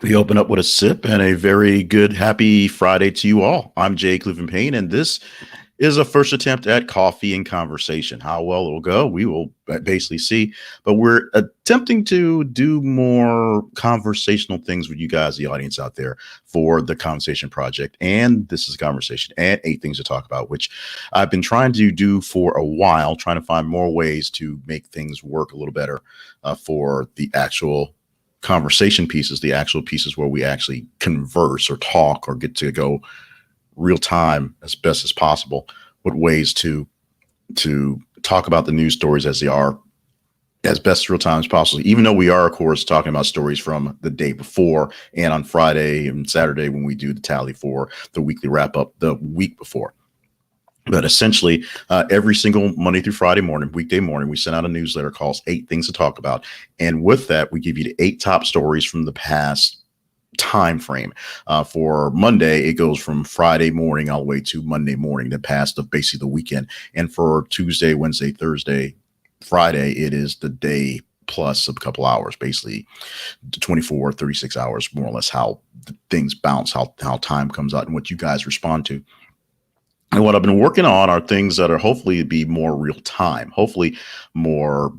We open up with a sip and a very good, happy Friday to you all. I'm Jay Clifton Payne, and this is a first attempt at coffee and conversation. How well it will go, we will basically see. But we're attempting to do more conversational things with you guys, the audience out there, for the Conversation Project. And this is Conversation and Eight Things to Talk About, which I've been trying to do for a while, trying to find more ways to make things work a little better for the actual conversation pieces, the actual pieces where we actually converse or talk or get to go real time as best as possible with ways to talk about the news stories as they are as best real time as possible, even though we are of course talking about stories from the day before and on Friday and Saturday when we do the tally for the weekly wrap up the week before. But essentially, every single Monday through Friday morning, weekday morning, we send out a newsletter called Eight Things to Talk About. And with that, we give you the eight top stories from the past time frame. For Monday, it goes from Friday morning all the way to Monday morning, the past of basically the weekend. And for Tuesday, Wednesday, Thursday, Friday, it is the day plus a couple hours, basically 24, 36 hours, more or less, how things bounce, how time comes out and what you guys respond to. And what I've been working on are things that are hopefully be more real time, hopefully more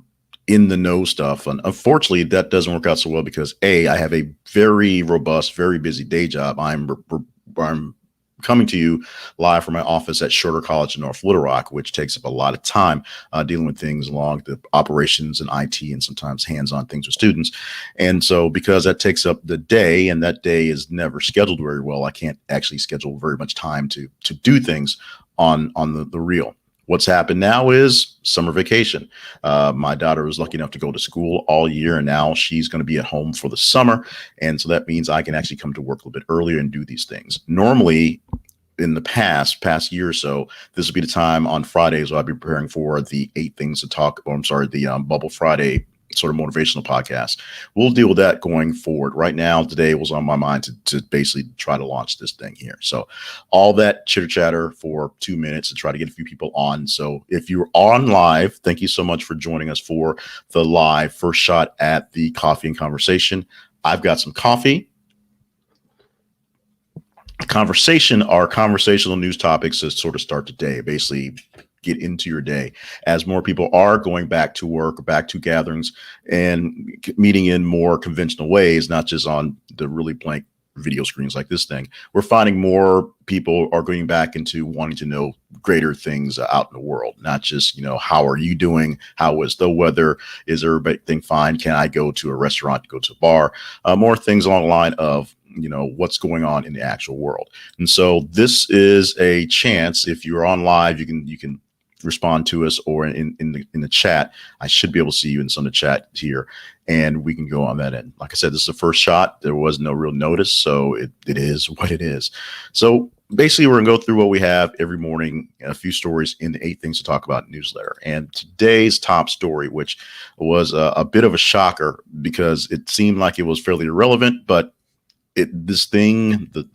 in the know stuff. And unfortunately, that doesn't work out so well because I have a very robust, very busy day job. I'm coming to you live from my office at Shorter College in North Little Rock, which takes up a lot of time dealing with things along the operations and IT and sometimes hands-on things with students. And so because that takes up the day and that day is never scheduled very well, I can't actually schedule very much time to do things on the real. What's happened now is summer vacation. My daughter was lucky enough to go to school all year, and now she's going to be at home for the summer. And so that means I can actually come to work a little bit earlier and do these things. Normally, in the past year or so, this would be the time on Fridays where I'd be preparing for the Eight Things to Talk, or I'm sorry, the Bubble Friday sort of motivational podcast. We'll deal with that going forward. Right now, today was on my mind to basically try to launch this thing here. So all that chitter chatter for 2 minutes to try to get a few people on. So if you're on live, thank you so much for joining us for the live first shot at the coffee and conversation. I've got some coffee. Conversation are conversational news topics that sort of start the day, basically get into your day as more people are going back to work, back to gatherings and meeting in more conventional ways, not just on the really blank video screens like this thing. We're finding more people are going back into wanting to know greater things out in the world, not just, how are you doing? How is the weather? Is everything fine? Can I go to a restaurant, go to a bar? More things along the line of, what's going on in the actual world. And so this is a chance. If you're on live, you can respond to us or in the chat. I should be able to see you in some of the chat here, and we can go on that end. Like I said, this is the first shot. There was no real notice, so it is what it is. So basically, we're gonna go through what we have every morning, a few stories in the Eight Things to Talk About newsletter. And today's top story, which was a bit of a shocker because it seemed like it was fairly irrelevant, but the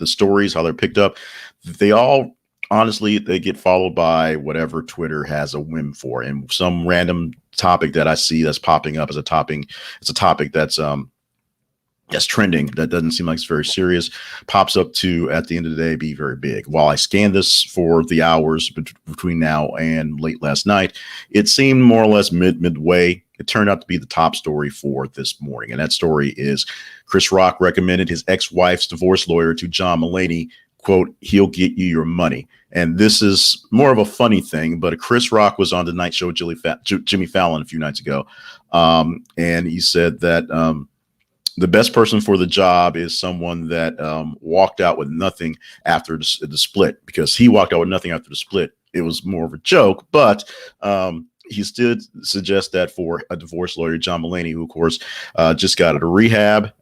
stories, how they're picked up, they all honestly, they get followed by whatever Twitter has a whim for, and some random topic that I see that's popping up as a topic. It's a topic that's trending. That doesn't seem like it's very serious. Pops up to at the end of the day be very big. While I scanned this for the hours between now and late last night, it seemed more or less midway. It turned out to be the top story for this morning, and that story is Chris Rock recommended his ex-wife's divorce lawyer to John Mulaney. Quote, he'll get you your money. And this is more of a funny thing, but Chris Rock was on the night show Jimmy Fallon a few nights ago. And he said that the best person for the job is someone that walked out with nothing after the split, because he walked out with nothing after the split. It was more of a joke, but he still suggests that for a divorce lawyer, John Mulaney, who, of course, just got out of rehab,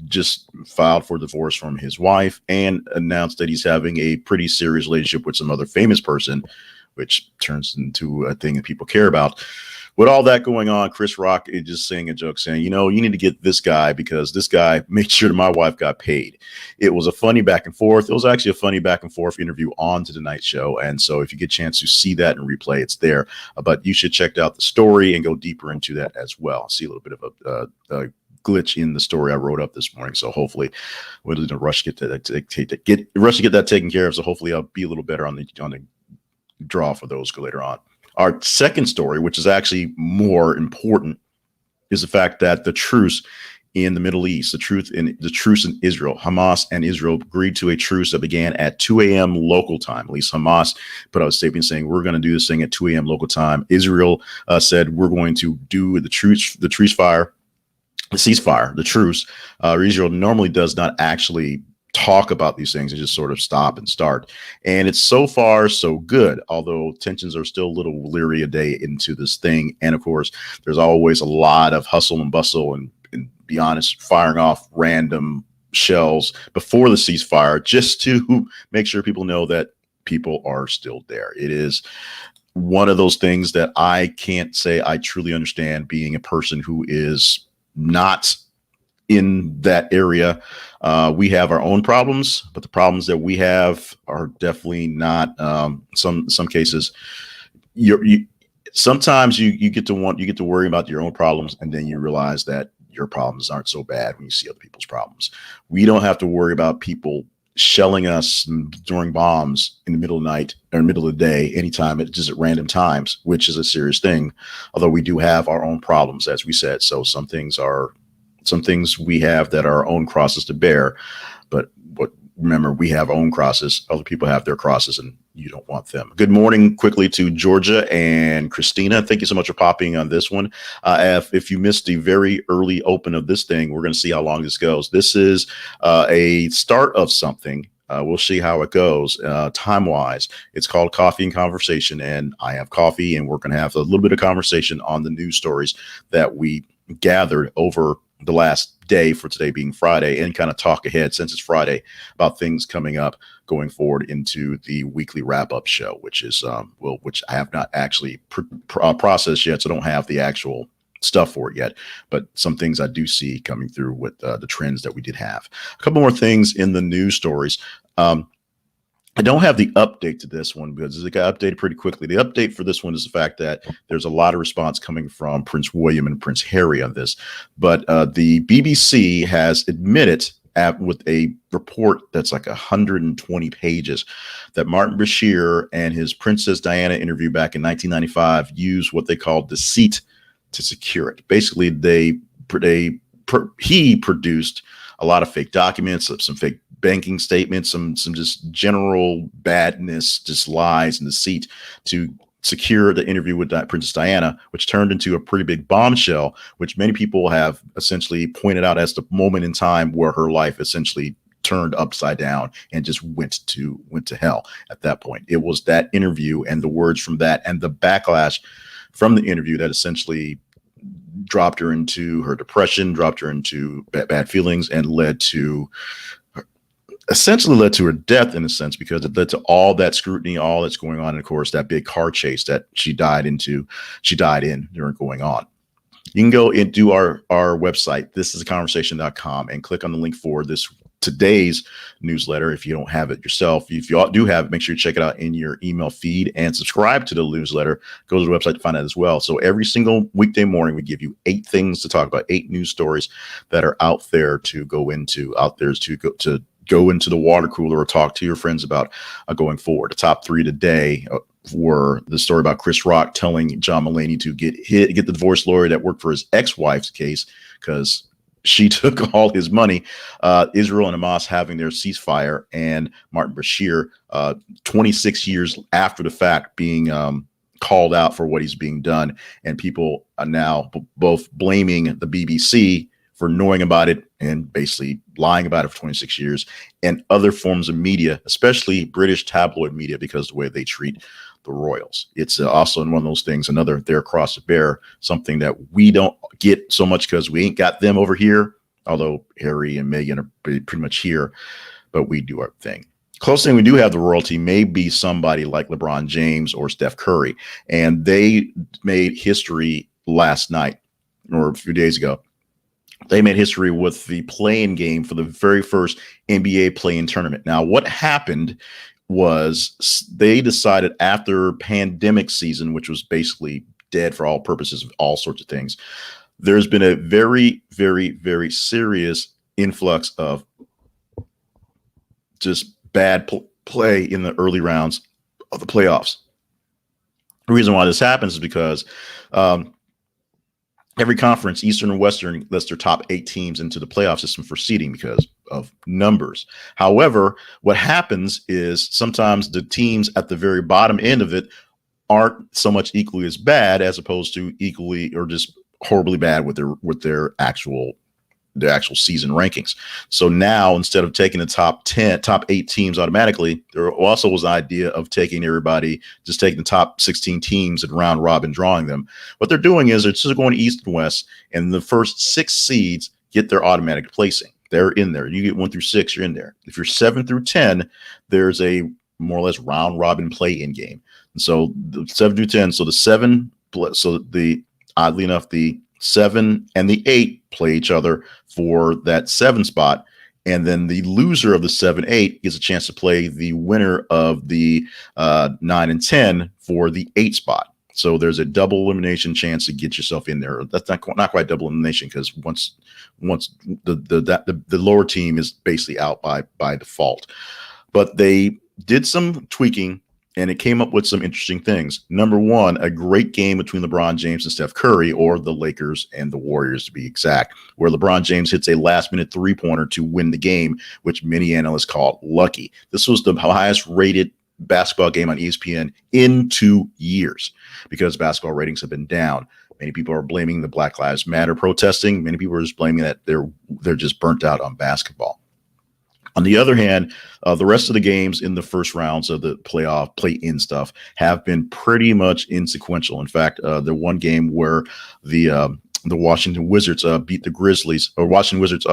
just filed for divorce from his wife, and announced that he's having a pretty serious relationship with some other famous person, which turns into a thing that people care about. With all that going on, Chris Rock is just saying a joke, saying, you need to get this guy because this guy made sure that my wife got paid. It was a funny back and forth. It was actually a funny back and forth interview on to the night show. And so if you get a chance to see that and replay, it's there. But you should check out the story and go deeper into that as well. See a little bit of a glitch in the story I wrote up this morning. So hopefully we're in a rush to get that taken care of. So hopefully I'll be a little better on the draw for those later on. Our second story, which is actually more important, is the fact that the truce in the Middle East, the truce in Israel, Hamas and Israel agreed to a truce that began at 2 a.m. local time. At least Hamas put out a statement saying we're going to do this thing at 2 a.m. local time. Israel said we're going to do the ceasefire. The truce. Israel normally does not actually talk about these things and just sort of stop and start. And it's so far so good, although tensions are still a little leery a day into this thing. And of course, there's always a lot of hustle and bustle and be honest, firing off random shells before the ceasefire just to make sure people know that people are still there. It is one of those things that I can't say I truly understand, being a person who is not in that area. We have our own problems, but the problems that we have are definitely not some cases. Sometimes you get to worry about your own problems, and then you realize that your problems aren't so bad when you see other people's problems. We don't have to worry about people shelling us and throwing bombs in the middle of the night or middle of the day, anytime, just at random times, which is a serious thing. Although we do have our own problems, as we said. So some things we have that are our own crosses to bear. But remember, we have our own crosses. Other people have their crosses, and you don't want them. Good morning quickly to Georgia and Christina. Thank you so much for popping on this one. If you missed the very early open of this thing, we're going to see how long this goes. This is a start of something. We'll see how it goes time-wise. It's called Coffee and Conversation, and I have coffee, and we're going to have a little bit of conversation on the news stories that we gathered over the last day, for today being Friday, and kind of talk ahead, since it's Friday, about things coming up going forward into the weekly wrap-up show, which is which I have not actually processed yet, so I don't have the actual stuff for it yet, but some things I do see coming through with the trends that we did have. A couple more things in the news stories. I don't have the update to this one because it got updated pretty quickly. The update for this one is the fact that there's a lot of response coming from Prince William and Prince Harry on this. But the BBC has admitted with a report that's like 120 pages that Martin Bashir and his Princess Diana interview back in 1995 used what they call deceit to secure it. Basically, he produced a lot of fake documents, some fake banking statements, some just general badness, just lies and deceit to secure the interview with Princess Diana, which turned into a pretty big bombshell, which many people have essentially pointed out as the moment in time where her life essentially turned upside down and just went to hell. At that point, it was that interview and the words from that and the backlash from the interview that essentially dropped her into her depression, dropped her into bad feelings, and essentially led to her death, in a sense, because it led to all that scrutiny, all that's going on, and of course that big car chase that she died in during going on. You can go into our website, thisisaconversation.com, and click on the link for today's newsletter. If you don't have it yourself, if you do have it, make sure you check it out in your email feed and subscribe to the newsletter. Go to the website to find out as well. So every single weekday morning, we give you 8 things to talk about, 8 news stories that are out there to go into, go into the water cooler or talk to your friends about going forward. The top 3 today were the story about Chris Rock telling John Mulaney to get the divorce lawyer that worked for his ex-wife's case because she took all his money. Israel and Hamas having their ceasefire, and Martin Bashir, 26 years after the fact, being called out for what he's being done. And people are now both blaming the BBC for knowing about it and basically lying about it for 26 years, and other forms of media, especially British tabloid media, because of the way they treat the royals. It's also one of those things, their cross to bear, something that we don't get so much because we ain't got them over here, although Harry and Meghan are pretty much here, but we do our thing. Close thing we do have the royalty may be somebody like LeBron James or Steph Curry, and they made history last night or a few days ago. They made history with the play-in game for the very first NBA play-in tournament. Now, what happened was they decided after pandemic season, which was basically dead for all purposes of all sorts of things, there's been a very, very, very serious influx of just bad play in the early rounds of the playoffs. The reason why this happens is because um, every conference, Eastern and Western, lets their top 8 teams into the playoff system for seeding because of numbers. However, what happens is sometimes the teams at the very bottom end of it aren't so much equally as bad as opposed to equally or just horribly bad with their actual the actual season rankings. So now instead of taking the top 8 teams automatically, there also was an idea of taking everybody, just taking the top 16 teams and round robin drawing them. What they're doing is they're just going east and west, and the first 6 seeds get their automatic placing. They're in there. You get 1 through 6, you're in there. If you're 7 through 10, there's a more or less round robin play in game. And so the 7 through 10, so the 7, so the oddly enough, the 7 and the 8 play each other for that 7 spot. And then the loser of the 7-8 gets a chance to play the winner of the 9 and 10 for the 8 spot. So there's a double elimination chance to get yourself in there. That's not quite double elimination because once the lower team is basically out by default. But they did some tweaking, and it came up with some interesting things. Number one, a great game between LeBron James and Steph Curry, or the Lakers and the Warriors to be exact, where LeBron James hits a last-minute three-pointer to win the game, which many analysts call lucky. This was the highest-rated basketball game on ESPN in 2 years because basketball ratings have been down. Many people are blaming the Black Lives Matter protesting. Many people are just blaming that they're just burnt out on basketball. On the other hand, the rest of the games in the first rounds of the playoff play-in stuff have been pretty much insequential. In fact, the one game where the Washington Wizards beat the Grizzlies, or Washington Wizards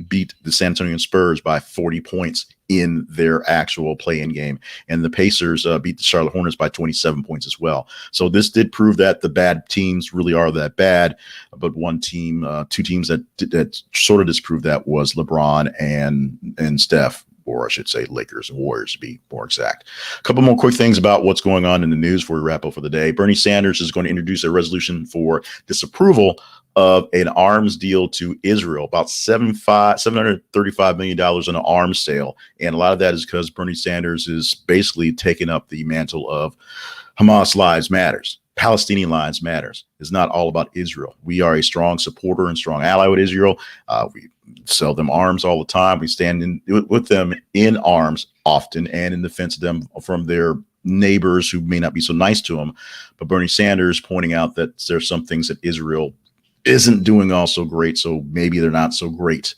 beat the San Antonio Spurs by 40 points in their actual play-in game. And the Pacers beat the Charlotte Hornets by 27 points as well. So this did prove that the bad teams really are that bad. But one team, 2 teams that sort of disproved that was LeBron and Steph, or I should say Lakers and Warriors to be more exact. A couple more quick things about what's going on in the news before we wrap up for the day. Bernie Sanders is going to introduce a resolution for disapproval of an arms deal to Israel, about $735 million on an arms sale. And a lot of that is because Bernie Sanders is basically taking up the mantle of Hamas lives matters. Palestinian lives matters. It's not all about Israel. We are a strong supporter and strong ally with Israel. We sell them arms all the time. We stand with them in arms often and in defense of them from their neighbors who may not be so nice to them. But Bernie Sanders pointing out that there's some things that Israel isn't doing all so great, so maybe they're not so great.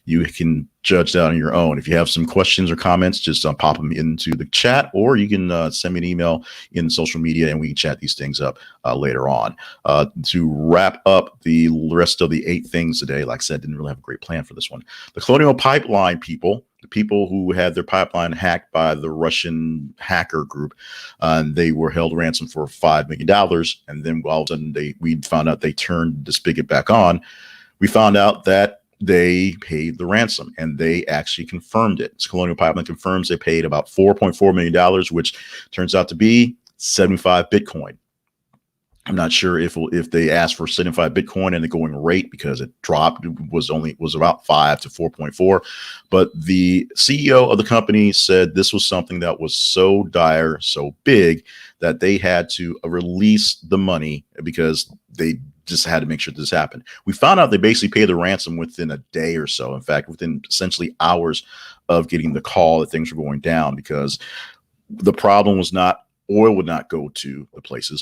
You can judge that on your own. If you have some questions or comments, just pop them into the chat, or you can send me an email in social media and we can chat these things up later on. To wrap up the rest of the 8 things today, like I said, didn't really have a great plan for this one. The Colonial Pipeline people, the people who had their pipeline hacked by the Russian hacker group, they were held ransom for $5 million. And then all of a sudden we found out they turned the spigot back on. We found out that they paid the ransom, and they actually confirmed it. So Colonial Pipeline confirms they paid about $4.4 million, which turns out to be 75 Bitcoin. I'm not sure if they asked for 75 Bitcoin and the going rate, because it dropped, was about 5 to 4.4. But the CEO of the company said this was something that was so dire, so big, that they had to release the money because they just had to make sure this happened. We found out they basically paid the ransom within a day or so. In fact, within essentially hours of getting the call that things were going down, because the problem was not oil would not go to the places.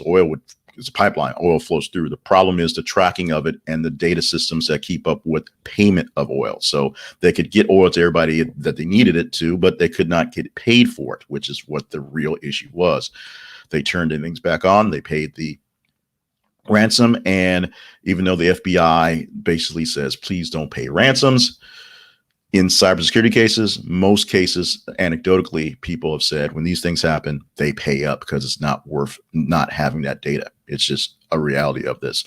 It's a pipeline. Oil flows through. The problem is the tracking of it and the data systems that keep up with payment of oil. So they could get oil to everybody that they needed it to, but they could not get paid for it, which is what the real issue was. They turned things back on. They paid the ransom. And even though the FBI basically says, please don't pay ransoms, in cybersecurity cases, most cases, anecdotally, people have said when these things happen, they pay up because it's not worth not having that data. It's just a reality of this.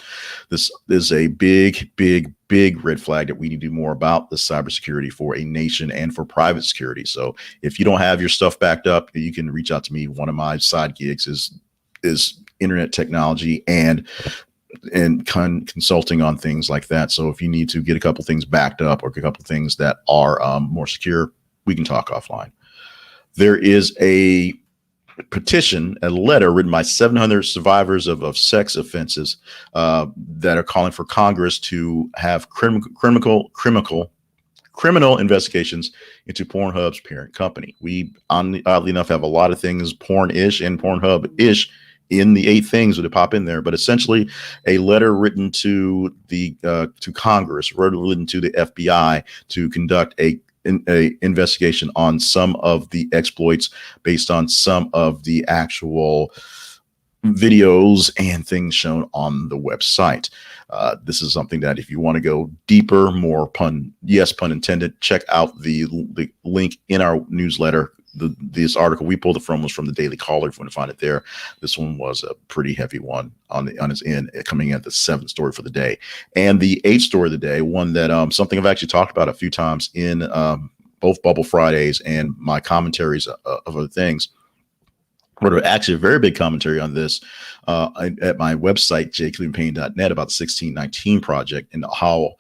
This is a big, big, big red flag that we need to do more about the cybersecurity for a nation and for private security. So if you don't have your stuff backed up, you can reach out to me. One of my side gigs is internet technology and and consulting on things like that. So if you need to get a couple things backed up or a couple things that are more secure, we can talk offline. There is a petition, a letter written by 700 survivors of sex offenses that are calling for Congress to have criminal investigations into Pornhub's parent company. We, oddly enough, have a lot of things porn-ish and Pornhub-ish in the 8 things that pop in there, but essentially a letter written to the to Congress, written to the FBI to conduct a investigation on some of the exploits based on some of the actual videos and things shown on the website. This is something that if you want to go deeper, more pun intended, check out the link in our newsletter. This article we pulled it from was from the Daily Caller. If you want to find it there, this one was a pretty heavy one on its end, coming at the 7th story for the day, and the 8th story of the day. One that something I've actually talked about a few times in both Bubble Fridays and my commentaries of other things. But actually a very big commentary on this at my website, jclevelandpayne.net, about the 1619 project and how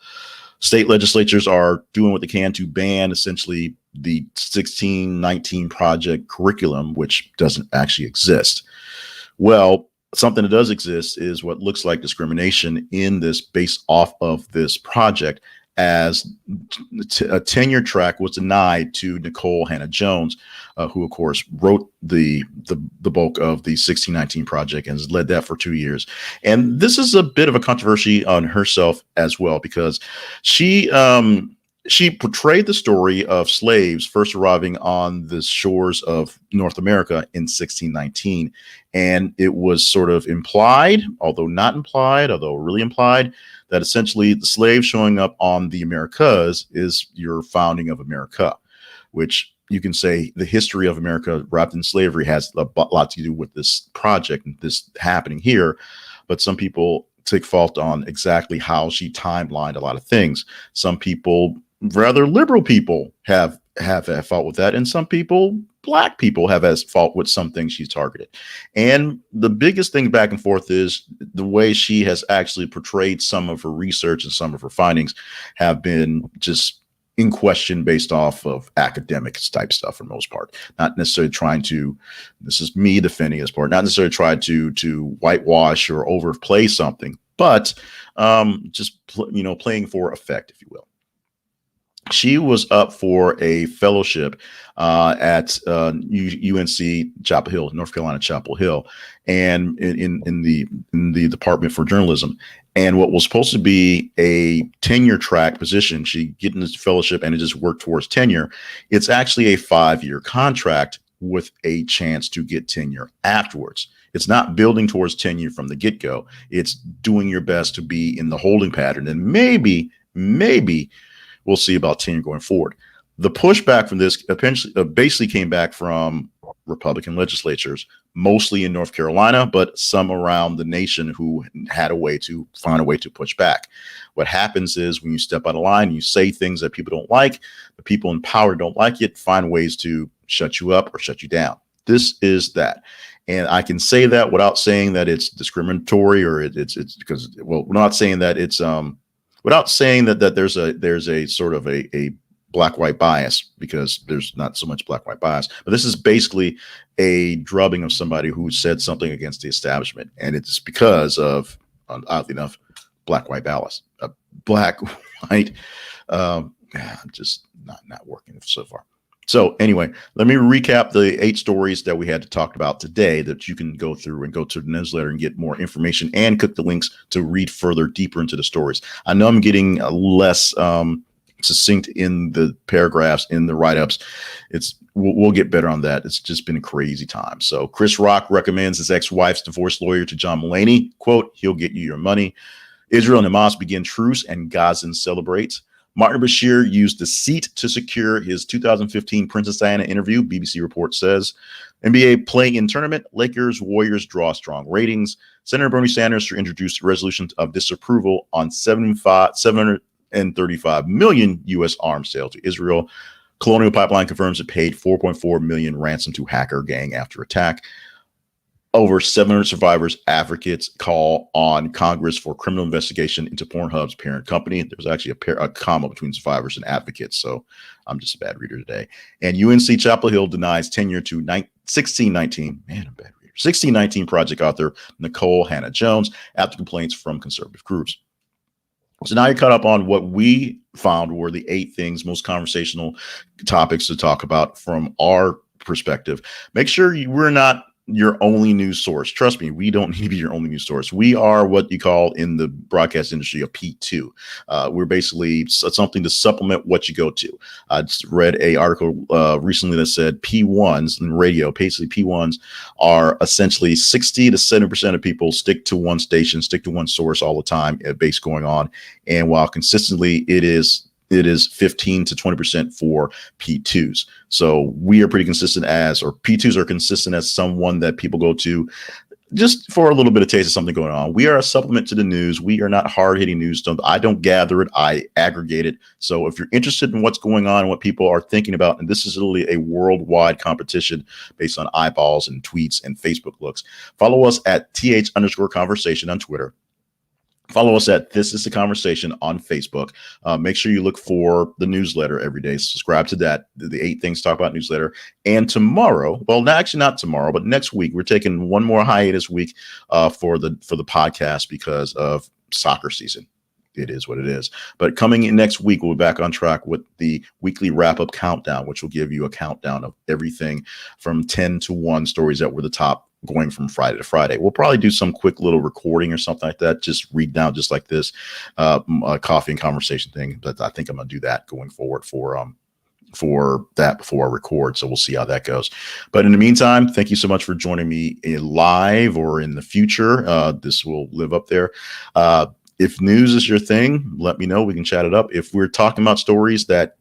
state legislatures are doing what they can to ban essentially the 1619 project curriculum, which doesn't actually exist. Well, something that does exist is what looks like discrimination in this based off of this project, as a tenure track was denied to Nicole Hannah-Jones, who of course wrote the bulk of the 1619 project and has led that for 2 years. And this is a bit of a controversy on herself as well, because she portrayed the story of slaves first arriving on the shores of North America in 1619. And it was sort of implied, although really implied, that essentially the slaves showing up on the Americas is your founding of America, which you can say the history of America wrapped in slavery has a lot to do with this project and this happening here. But some people take fault on exactly how she timelined a lot of things. Some people, rather liberal people, have fault with that, and some people, Black people, have as fault with some things she's targeted. And the biggest thing back and forth is the way she has actually portrayed some of her research, and some of her findings have been just in question based off of academic type stuff for the most part, not necessarily trying to, this is me defending this part, not necessarily try to whitewash or overplay something, but just playing for effect, if you will. She was up for a fellowship at UNC Chapel Hill, North Carolina Chapel Hill, and in the Department for Journalism. And what was supposed to be a tenure track position, she get in this fellowship and it just worked towards tenure. It's actually a 5-year contract with a chance to get tenure afterwards. It's not building towards tenure from the get-go. It's doing your best to be in the holding pattern, and maybe we'll see about tenure going forward. The pushback from this basically came back from Republican legislatures, mostly in North Carolina, but some around the nation who had find a way to push back. What happens is when you step out of line, you say things that people don't like, the people in power don't like it, find ways to shut you up or shut you down. This is that. And I can say that without saying that it's discriminatory, or it's because, well, we're not saying that it's without saying that there's a sort of a black-white bias, because there's not so much black-white bias, but this is basically a drubbing of somebody who said something against the establishment, and it's because of, oddly enough, black-white bias, black-white, just not working so far. So anyway, let me recap the 8 stories that we had to talk about today that you can go through and go to the newsletter and get more information and click the links to read further deeper into the stories. I know I'm getting less succinct in the paragraphs, in the write-ups. We'll get better on that. It's just been a crazy time. So Chris Rock recommends his ex-wife's divorce lawyer to John Mulaney. Quote, "He'll get you your money." Israel and Hamas begin truce and Gazans celebrates. Martin Bashir used deceit to secure his 2015 Princess Diana interview, BBC report says. NBA play-in tournament, Lakers, Warriors draw strong ratings. Senator Bernie Sanders to introduce resolutions of disapproval on 735 million U.S. arms sale to Israel. Colonial Pipeline confirms it paid $4.4 million ransom to hacker gang after attack. Over 700 survivors advocates call on Congress for criminal investigation into Pornhub's parent company. There was actually a comma between survivors and advocates. So I'm just a bad reader today. And UNC Chapel Hill denies tenure to 1619. Man, I'm a bad reader. 1619 project author Nicole Hannah Jones after complaints from conservative groups. So now you're caught up on what we found were the 8 things, most conversational topics to talk about from our perspective. Make sure we're not your only news source. Trust me, we don't need to be your only news source. We are what you call in the broadcast industry a P2. We're basically something to supplement what you go to. I just read a article recently that said P1s in radio, basically P1s are essentially 60 to 70% of people stick to one station, stick to one source all the time, base going on. And while consistently it is 15 to 20% for P2s. So we are pretty consistent or P2s are consistent as someone that people go to just for a little bit of taste of something going on. We are a supplement to the news. We are not hard-hitting news. I don't gather it. I aggregate it. So if you're interested in what's going on and what people are thinking about, and this is literally a worldwide competition based on eyeballs and tweets and Facebook looks, follow us at th_conversation on Twitter. Follow us at This Is the Conversation on Facebook. Make sure you look for the newsletter every day. Subscribe to that, the 8 Things to Talk About newsletter. And tomorrow, well, actually not tomorrow, but next week, we're taking one more hiatus week for the podcast because of soccer season. It is what it is. But coming in next week, we'll be back on track with the weekly wrap-up countdown, which will give you a countdown of everything from 10 to 1 stories that were the top going from Friday to Friday. We'll probably do some quick little recording or something like that. Just read down just like this a coffee and conversation thing. But I think I'm going to do that going forward for that before I record. So we'll see how that goes. But in the meantime, thank you so much for joining me live or in the future. This will live up there. If news is your thing, let me know. We can chat it up. If we're talking about stories that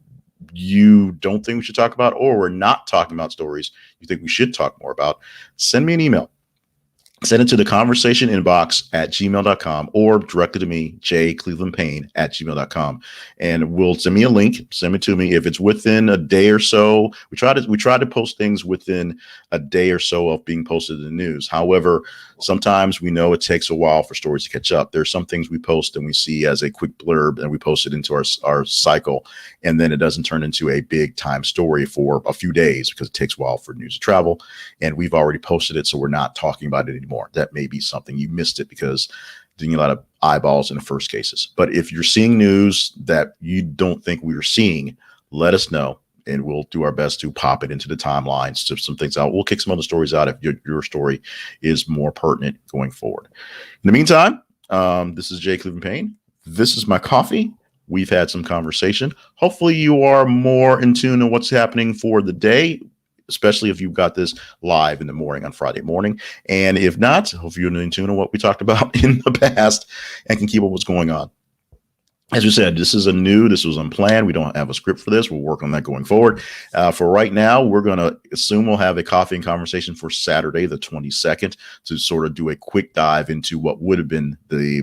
you don't think we should talk about, or we're not talking about stories you think we should talk more about, send me an email. Send it to the conversation inbox at gmail.com or directly to me, jclevelandpayne@gmail.com. And we'll send me a link, send it to me. If it's within a day or so, we try to post things within a day or so of being posted in the news. However, sometimes we know it takes a while for stories to catch up. There's some things we post and we see as a quick blurb and we post it into our cycle. And then it doesn't turn into a big time story for a few days because it takes a while for news to travel. And we've already posted it, so we're not talking about it anymore. That may be something you missed it because doing a lot of eyeballs in the first cases. But if you're seeing news that you don't think we are seeing, let us know and we'll do our best to pop it into the timelines, to some things out. We'll kick some other stories out if your story is more pertinent going forward. In the meantime, this is Jay Cleveland Payne. This is my coffee. We've had some conversation. Hopefully you are more in tune to what's happening for the day, especially if you've got this live in the morning on Friday morning. And if not, hopefully you're in tune to what we talked about in the past and can keep up with what's going on. As we said, this was unplanned. We don't have a script for this. We'll work on that going forward. For right now, we're going to assume we'll have a coffee and conversation for Saturday, the 22nd, to sort of do a quick dive into what would have been the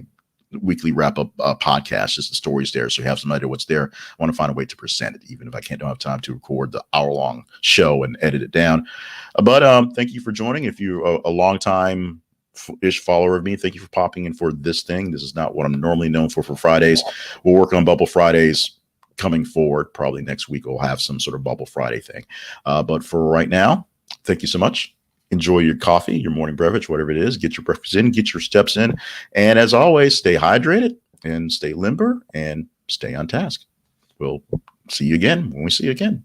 weekly wrap-up podcast, just the stories there, so you have some idea what's there. I want to find a way to present it, even if I don't have time to record the hour-long show and edit it down. But thank you for joining. If you're a long-time ish follower of me, thank you for popping in for this thing. This is not what I'm normally known for Fridays. We'll work on Bubble Fridays coming forward. Probably next week we'll have some sort of Bubble Friday thing. But for right now, thank you so much. Enjoy your coffee, your morning beverage, whatever it is. Get your breakfast in, get your steps in. And as always, stay hydrated and stay limber and stay on task. We'll see you again when we see you again.